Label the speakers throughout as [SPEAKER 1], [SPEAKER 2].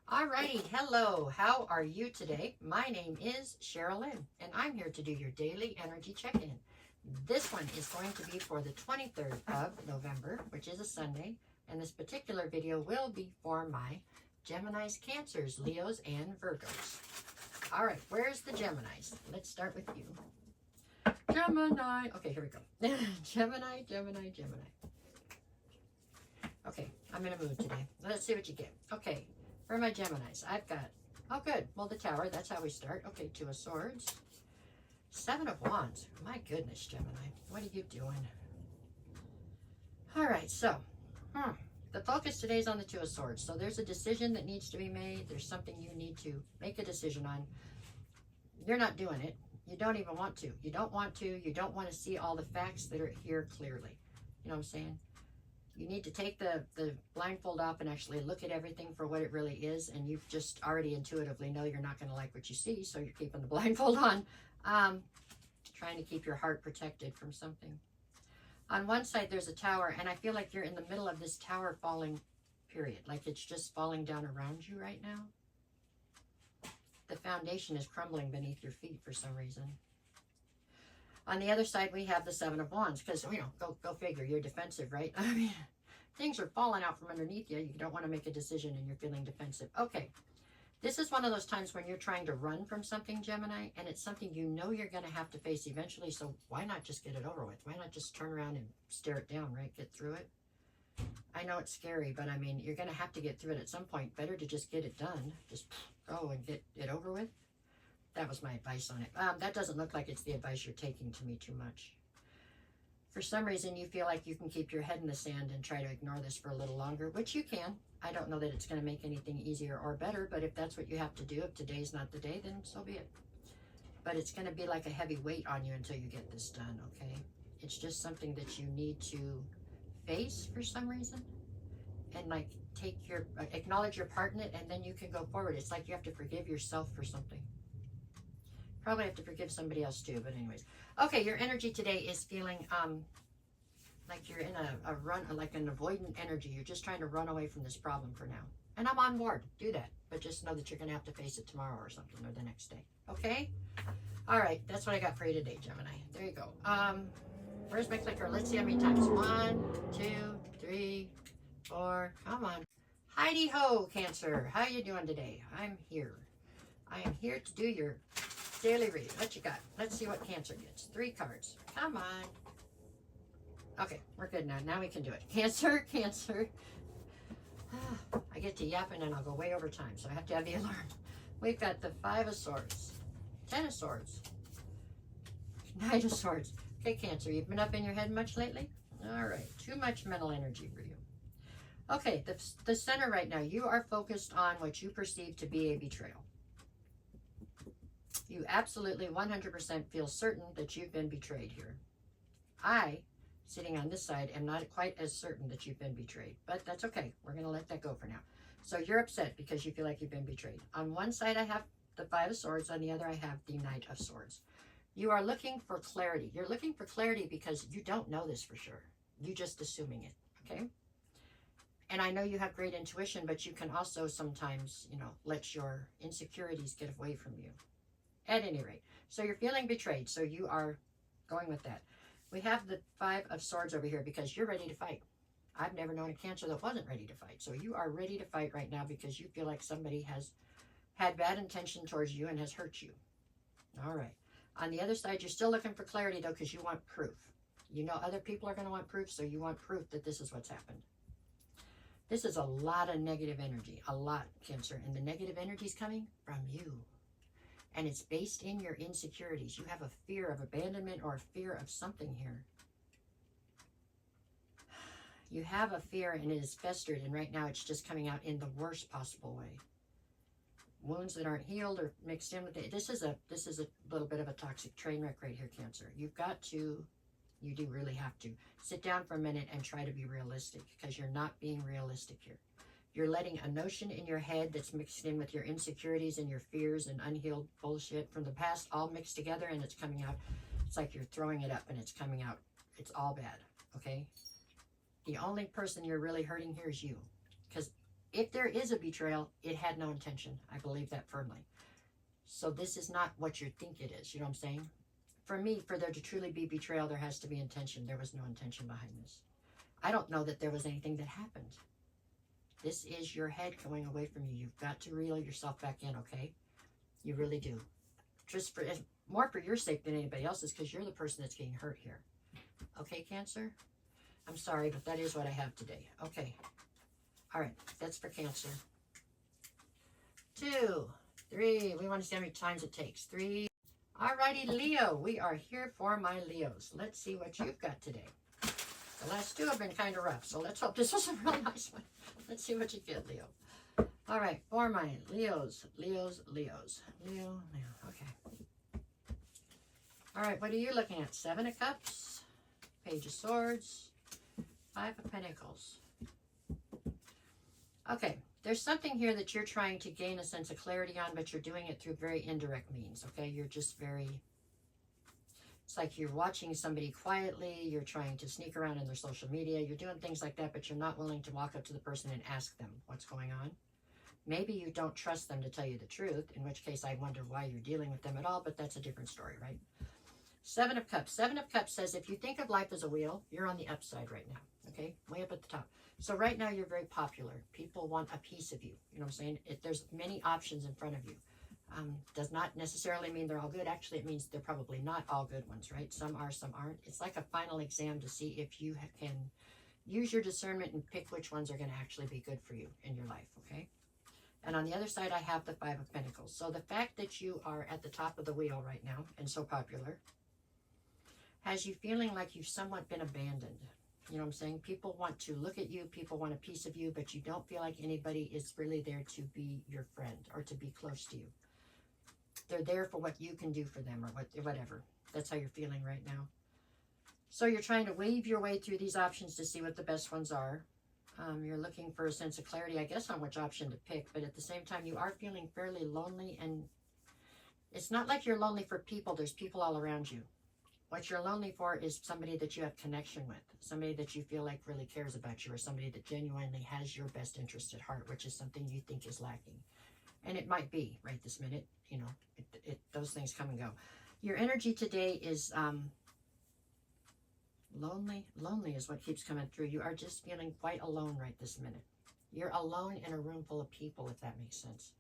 [SPEAKER 1] Alrighty, hello, how are you today? My name is Cheryl Lynn, and I'm here to do your daily energy check-in. This one is going to be for the 23rd of November, which is a Sunday, and this particular video will be for my Geminis, Cancers, Leos, and Virgos. Alright, where's the Geminis? Let's start with you. Gemini. Okay, here we go. Gemini. Okay, I'm in a mood today. Let's see what you get. Okay. For my Geminis, I've got, oh good, well the Tower, that's how we start. Okay, Two of Swords. Seven of Wands. My goodness, Gemini, what are you doing? All right, so, the focus today is on the Two of Swords. So there's a decision that needs to be made. There's something you need to make a decision on. You're not doing it. You don't even want to. You don't want to. You don't want to see all the facts that are here clearly. You know what I'm saying? You need to take the blindfold off and actually look at everything for what it really is. And you just already intuitively know you're not going to like what you see. So you're keeping the blindfold on. Trying to keep your heart protected from something. On one side, there's a tower. And I feel like you're in the middle of this tower falling period. Like it's just falling down around you right now. The foundation is crumbling beneath your feet for some reason. On the other side, we have the Seven of Wands, because, you know, go figure, you're defensive, right? I mean, things are falling out from underneath you. You don't want to make a decision and you're feeling defensive. Okay, this is one of those times when you're trying to run from something, Gemini, and it's something you know you're going to have to face eventually, so why not just get it over with? Why not just turn around and stare it down, right? Get through it. I know it's scary, but I mean, you're going to have to get through it at some point. Better to just get it done. Just go and get it over with. That was my advice on it. That doesn't look like it's the advice you're taking to me too much. For some reason, you feel like you can keep your head in the sand and try to ignore this for a little longer, which you can. I don't know that it's going to make anything easier or better, but if that's what you have to do, if today's not the day, then so be it. But it's going to be like a heavy weight on you until you get this done, okay? It's just something that you need to face for some reason and like acknowledge your part in it, and then you can go forward. It's like you have to forgive yourself for something. Probably have to forgive somebody else too, but anyways. Okay, your energy today is feeling like you're in a run, like an avoidant energy. You're just trying to run away from this problem for now. And I'm on board. Do that. But just know that you're going to have to face it tomorrow or something, or the next day. Okay? All right, that's what I got for you today, Gemini. There you go. Where's my clicker? Let's see how many times. 1, 2, 3, 4. Come on. Heidi ho, Cancer. How you doing today? I'm here. I am here to do your daily reading. What you got? Let's see what Cancer gets. 3 cards. Come on. Okay, we're good now. Now we can do it. Cancer. I get to yapping and I'll go way over time, so I have to have the alarm. We've got the 5 of Swords, 10 of Swords, Knight of Swords. Okay, Cancer, you've been up in your head much lately? All right, too much mental energy for you. Okay, the center right now, you are focused on what you perceive to be a betrayal. You absolutely 100% feel certain that you've been betrayed here. I, sitting on this side, am not quite as certain that you've been betrayed, but that's okay. We're going to let that go for now. So you're upset because you feel like you've been betrayed. On one side, I have the 5 of Swords. On the other, I have the Knight of Swords. You are looking for clarity. You're looking for clarity because you don't know this for sure. You're just assuming it, okay? And I know you have great intuition, but you can also sometimes, you know, let your insecurities get away from you. At any rate, so you're feeling betrayed, so you are going with that. We have the 5 of Swords over here because you're ready to fight. I've never known a Cancer that wasn't ready to fight. So you are ready to fight right now because you feel like somebody has had bad intention towards you and has hurt you. All right. On the other side, you're still looking for clarity, though, because you want proof. You know other people are going to want proof, so you want proof that this is what's happened. This is a lot of negative energy, a lot, Cancer. And the negative energy is coming from you. And it's based in your insecurities. You have a fear of abandonment or a fear of something here. You have a fear and it is festered, and right now it's just coming out in the worst possible way. Wounds that aren't healed or mixed in with it. This is a little bit of a toxic train wreck right here, Cancer. You've got to, you do really have to, sit down for a minute and try to be realistic, because you're not being realistic here. You're letting a notion in your head that's mixed in with your insecurities and your fears and unhealed bullshit from the past all mixed together, and it's coming out. It's like you're throwing it up and it's coming out. It's all bad, okay? The only person you're really hurting here is you, because if there is a betrayal, it had no intention. I believe that firmly. So this is not what you think it is. You know what I'm saying? For me, for there to truly be betrayal, there has to be intention. There was no intention behind this. I don't know that there was anything that happened. This is your head going away from you. You've got to reel yourself back in, okay? You really do. Just for more for your sake than anybody else's, because you're the person that's getting hurt here. Okay, Cancer? I'm sorry, but that is what I have today. Okay. All right, that's for Cancer. 2, 3. We want to see how many times it takes. 3. Alrighty, Leo. We are here for my Leos. Let's see what you've got today. The last 2 have been kind of rough, so let's hope this was a real nice one. Let's see what you get, Leo. All right, for my Leos. Leo. Okay. All right, what are you looking at? 7 of Cups, Page of Swords, 5 of Pentacles. Okay, there's something here that you're trying to gain a sense of clarity on, but you're doing it through very indirect means, okay? You're just very... It's like you're watching somebody quietly, you're trying to sneak around in their social media, you're doing things like that, but you're not willing to walk up to the person and ask them what's going on. Maybe you don't trust them to tell you the truth, in which case I wonder why you're dealing with them at all, but that's a different story, right? 7 of Cups. 7 of Cups says if you think of life as a wheel, you're on the upside right now, okay? Way up at the top. So right now you're very popular. People want a piece of you. You know what I'm saying? There's many options in front of you. Does not necessarily mean they're all good. Actually, it means they're probably not all good ones, right? Some are, some aren't. It's like a final exam to see if you can use your discernment and pick which ones are going to actually be good for you in your life, okay? And on the other side, I have the 5 of Pentacles. So the fact that you are at the top of the wheel right now and so popular has you feeling like you've somewhat been abandoned. You know what I'm saying? People want to look at you. People want a piece of you, but you don't feel like anybody is really there to be your friend or to be close to you. They're there for what you can do for them or whatever. That's how you're feeling right now. So you're trying to weave your way through these options to see what the best ones are. You're looking for a sense of clarity, I guess, on which option to pick. But at the same time, you are feeling fairly lonely. And it's not like you're lonely for people. There's people all around you. What you're lonely for is somebody that you have connection with. Somebody that you feel like really cares about you. Or somebody that genuinely has your best interest at heart, which is something you think is lacking. And it might be right this minute. You know, those things come and go. Your energy today is lonely. Lonely is what keeps coming through. You are just feeling quite alone right this minute. You're alone in a room full of people, if that makes sense.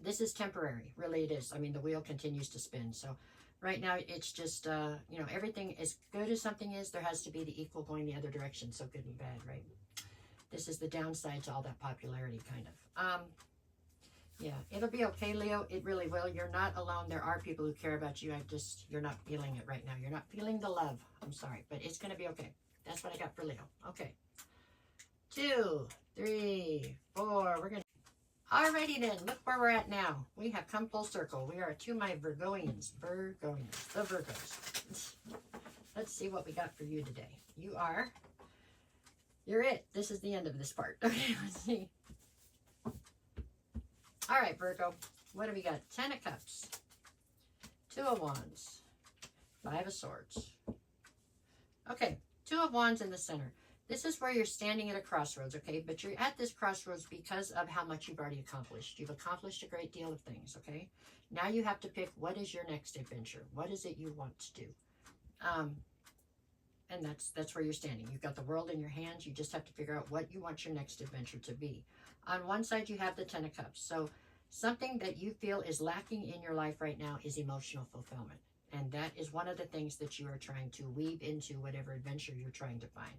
[SPEAKER 1] This is temporary. Really it is. I mean, the wheel continues to spin. So right now it's just, you know, everything as good as something is, there has to be the equal going the other direction. So good and bad, right? This is the downside to all that popularity, kind of. Yeah, it'll be okay, Leo. It really will. You're not alone. There are people who care about you. You're not feeling it right now. You're not feeling the love. I'm sorry, but it's going to be okay. That's what I got for Leo. Okay. 2, 3, 4. We're going to... Alrighty then. Look where we're at now. We have come full circle. We are to my Virgoians. The Virgos. Let's see what we got for you today. You're it. This is the end of this part. Okay, let's see. All right, Virgo, what have we got? 10 of Cups, 2 of Wands, 5 of Swords. Okay, 2 of Wands in the center. This is where you're standing at a crossroads, okay? But you're at this crossroads because of how much you've already accomplished. You've accomplished a great deal of things, okay? Now you have to pick what is your next adventure. What is it you want to do? And that's where you're standing. You've got the world in your hands. You just have to figure out what you want your next adventure to be. On one side, you have the 10 of Cups. So something that you feel is lacking in your life right now is emotional fulfillment. And that is one of the things that you are trying to weave into whatever adventure you're trying to find.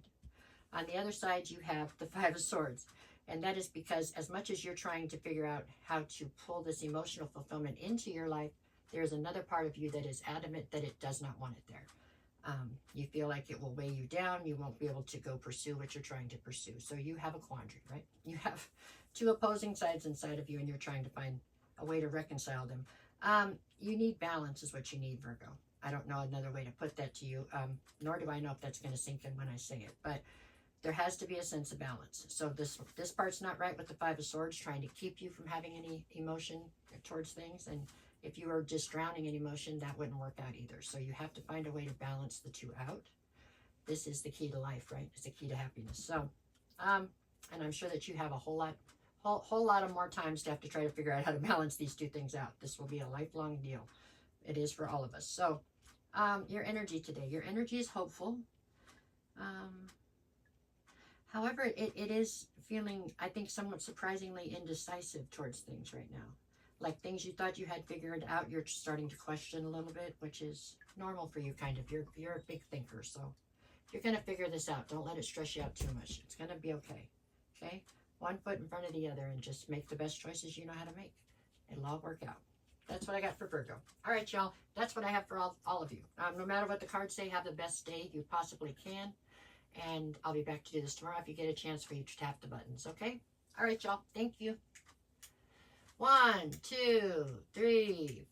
[SPEAKER 1] On the other side, you have the 5 of Swords. And that is because as much as you're trying to figure out how to pull this emotional fulfillment into your life, there's another part of you that is adamant that it does not want it there. You feel like it will weigh you down. You won't be able to go pursue what you're trying to pursue. So you have a quandary, right? You have 2 opposing sides inside of you, and you're trying to find a way to reconcile them. You need balance is what you need, Virgo. I don't know another way to put that to you, nor do I know if that's going to sink in when I say it. But there has to be a sense of balance. So this part's not right with the 5 of Swords, trying to keep you from having any emotion towards things. And if you are just drowning in emotion, that wouldn't work out either. So you have to find a way to balance the 2 out. This is the key to life, right? It's the key to happiness. So, and I'm sure that you have a whole Whole lot of more times to have to try to figure out how to balance these two things out. This will be a lifelong deal. It is for all of us. So, your energy today. Your energy is hopeful. However, it is feeling, I think, somewhat surprisingly indecisive towards things right now. Like things you thought you had figured out, you're starting to question a little bit, which is normal for you, kind of. You're a big thinker, so you're going to figure this out. Don't let it stress you out too much. It's going to be okay. Okay? One foot in front of the other and just make the best choices you know how to make. It'll all work out. That's what I got for Virgo. All right, y'all. That's what I have for all of you. No matter what the cards say, have the best day you possibly can. And I'll be back to do this tomorrow if you get a chance for you to tap the buttons, okay? All right, y'all. Thank you. 1, 2, 3,